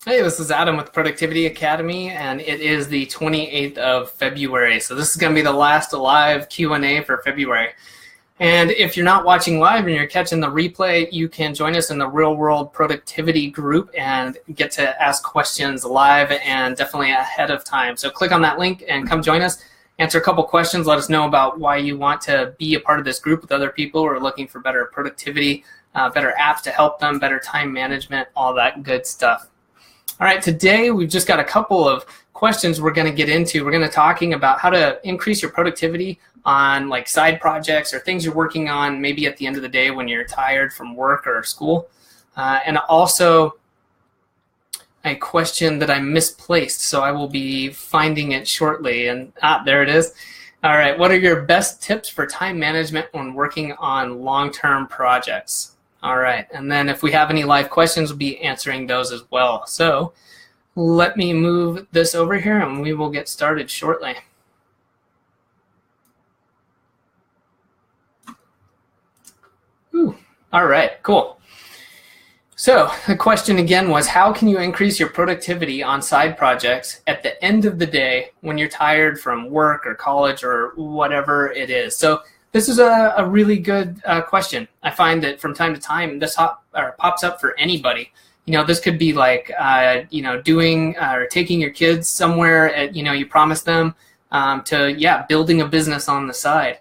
Hey, this is Adam with Productivity Academy, and it is the 28th of February. So this is going to be the last live Q&A for February. And if you're not watching live and you're catching the replay, you can join us in the Real World Productivity group and get to ask questions live and definitely ahead of time. So click on that link and come join us. Answer a couple questions. Let us know about why you want to be a part of this group with other people who are looking for better productivity, better apps to help them, better time management, all that good stuff. All right, today we've just got a couple of questions we're going to get into. We're going to talking about how to increase your productivity on like side projects or things you're working on maybe at the end of the day when you're tired from work or school. And also a question that I misplaced, so I will be finding it shortly. And there it is. All right, what are your best tips for time management when working on long-term projects? All right, and then if we have any live questions, we'll be answering those as well. So let me move this over here and we will get started shortly. All right, cool. So the question again was, how can you increase your productivity on side projects at the end of the day when you're tired from work or college or whatever it is? So this is a really good question. I find that from time to time, this pops up for anybody. You know, this could be like, doing or taking your kids somewhere, you promised them to, building a business on the side.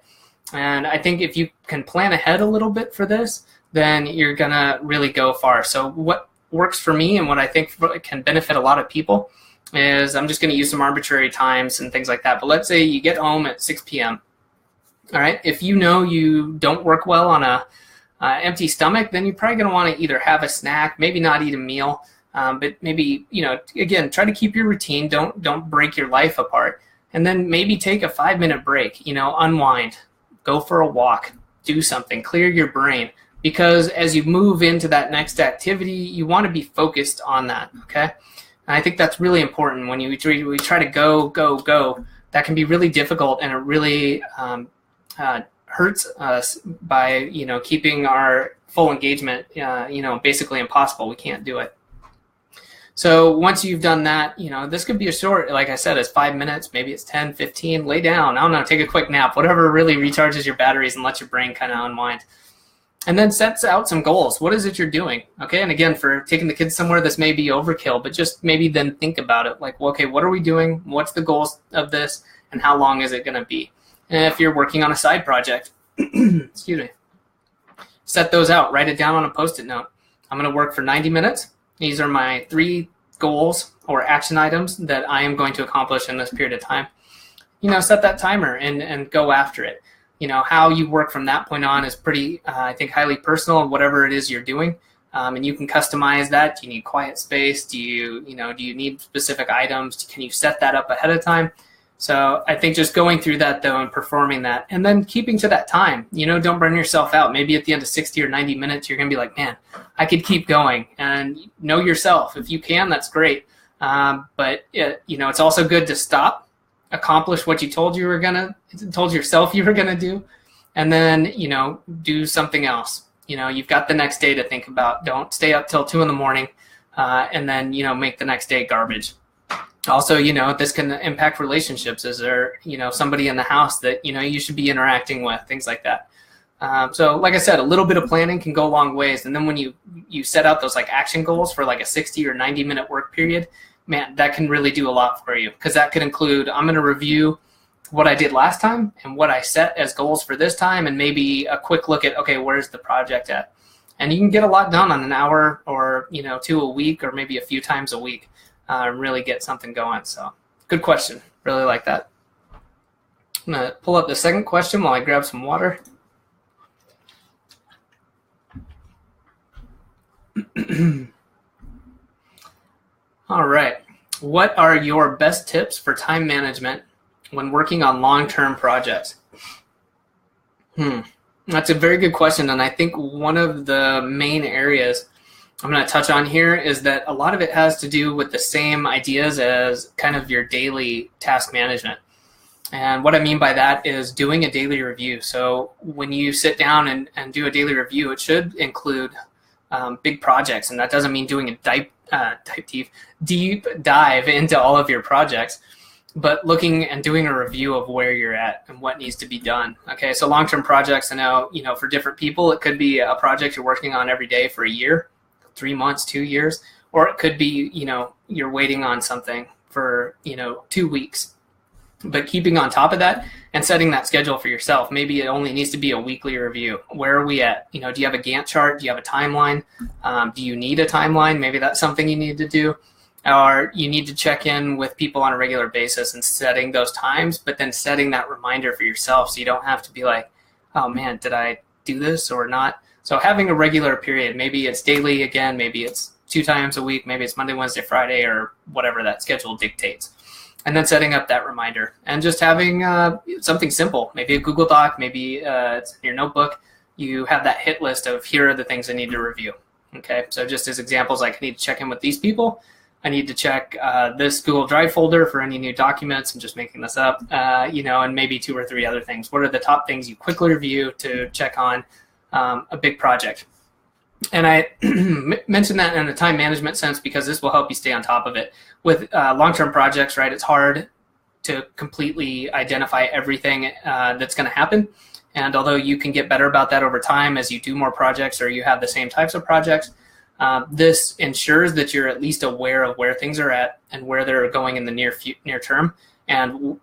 And I think if you can plan ahead a little bit for this, then you're going to really go far. So what works for me and what I think can benefit a lot of people is, I'm just going to use some arbitrary times and things like that. But let's say you get home at 6 p.m. All right, if you know you don't work well on a empty stomach, then you're probably going to want to either have a snack, maybe not eat a meal, but maybe, again, try to keep your routine. Don't break your life apart. And then maybe take a 5-minute break, unwind, go for a walk, do something, clear your brain. Because as you move into that next activity, you want to be focused on that, okay? And I think that's really important. When we try to go, that can be really difficult, and it really hurts us by keeping our full engagement basically impossible. We can't do it. So once you've done that, this could be a short, like I said, it's 5 minutes, maybe it's 10, 15, lay down, I don't know, take a quick nap, whatever really recharges your batteries and lets your brain kind of unwind. And then sets out some goals. What is it you're doing? Okay, and again, for taking the kids somewhere, this may be overkill, but just maybe then think about it. Like, well, okay, what are we doing? What's the goals of this? And how long is it going to be? And if you're working on a side project, excuse me, set those out. Write it down on a Post-it note. I'm going to work for 90 minutes. These are my 3 goals or action items that I am going to accomplish in this period of time. Set that timer and go after it. How you work from that point on is pretty, I think, highly personal, whatever it is you're doing. And you can customize that. Do you need quiet space? Do you need specific items? Can you set that up ahead of time? So I think just going through that, though, and performing that, and then keeping to that time. Don't burn yourself out. Maybe at the end of 60 or 90 minutes, you're going to be like, man, I could keep going. And know yourself. If you can, that's great. But it's also good to stop, accomplish what you told yourself you were gonna do, and then do something else. You've got the next day to think about. Don't stay up till 2 a.m. And then make the next day garbage. Also, this can impact relationships. Is there somebody in the house that you should be interacting with, things like that. So like I said, a little bit of planning can go a long ways. And then when you set out those like action goals for like a 60 or 90 minute work period, man, that can really do a lot for you, because that could include, I'm going to review what I did last time and what I set as goals for this time, and maybe a quick look at, okay, where's the project at? And you can get a lot done on an hour or 2 a week, or maybe a few times a week, really get something going. So good question. Really like that. I'm going to pull up the second question while I grab some water. All right. What are your best tips for time management when working on long-term projects? That's a very good question. And I think one of the main areas I'm going to touch on here is that a lot of it has to do with the same ideas as kind of your daily task management. And what I mean by that is doing a daily review. So when you sit down and do a daily review, it should include big projects. And that doesn't mean doing a deep dive into all of your projects, but looking and doing a review of where you're at and what needs to be done. Okay, so long-term projects, I know, for different people, it could be a project you're working on every day for a year, 3 months, 2 years, or it could be, you're waiting on something for, 2 weeks. But keeping on top of that and setting that schedule for yourself. Maybe it only needs to be a weekly review. Where are we at? Do you have a Gantt chart? Do you have a timeline? Do you need a timeline? Maybe that's something you need to do. Or you need to check in with people on a regular basis and setting those times, but then setting that reminder for yourself so you don't have to be like, oh man, did I do this or not? So having a regular period, maybe it's daily again, maybe it's 2 times a week, maybe it's Monday, Wednesday, Friday, or whatever that schedule dictates. And then setting up that reminder and just having something simple, maybe a Google Doc, maybe it's in your notebook. You have that hit list of here are the things I need to review. Okay, so just as examples, like I need to check in with these people. I need to check this Google Drive folder for any new documents. I'm just making this up, and maybe 2 or 3 other things. What are the top things you quickly review to check on a big project? And I mentioned that in a time management sense because this will help you stay on top of it. With long-term projects, right, it's hard to completely identify everything that's going to happen. And although you can get better about that over time as you do more projects or you have the same types of projects, this ensures that you're at least aware of where things are at and where they're going in the near term. And,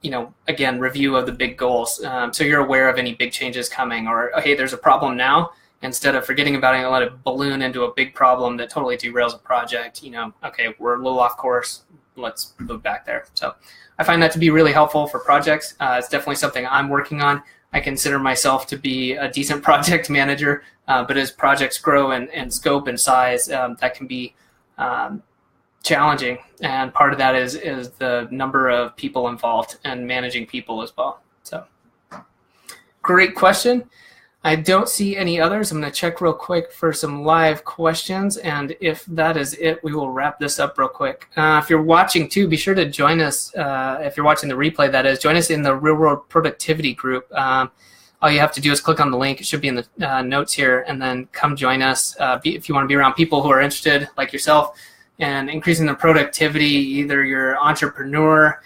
again, review of the big goals. So you're aware of any big changes coming or, hey, there's a problem now. Instead of forgetting about it and let it balloon into a big problem that totally derails a project, okay, we're a little off course. Let's move back there. So I find that to be really helpful for projects. It's definitely something I'm working on. I consider myself to be a decent project manager, but as projects grow in scope and size, that can be challenging. And part of that is the number of people involved and managing people as well. So great question. I don't see any others. I'm going to check real quick for some live questions. And if that is it, we will wrap this up real quick. If you're watching too, be sure to join us. If you're watching the replay, that is, join us in the Real World Productivity group. All you have to do is click on the link. It should be in the notes here, and then come join us. If you want to be around people who are interested, like yourself, in increasing their productivity, either you're an entrepreneur,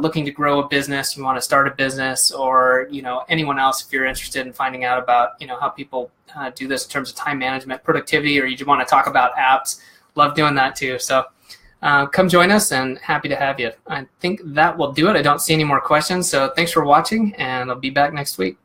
looking to grow a business, you want to start a business, or anyone else, if you're interested in finding out about how people do this in terms of time management, productivity, or you just want to talk about apps, love doing that too. So come join us, and happy to have you. I think that will do it. I don't see any more questions, so thanks for watching, and I'll be back next week.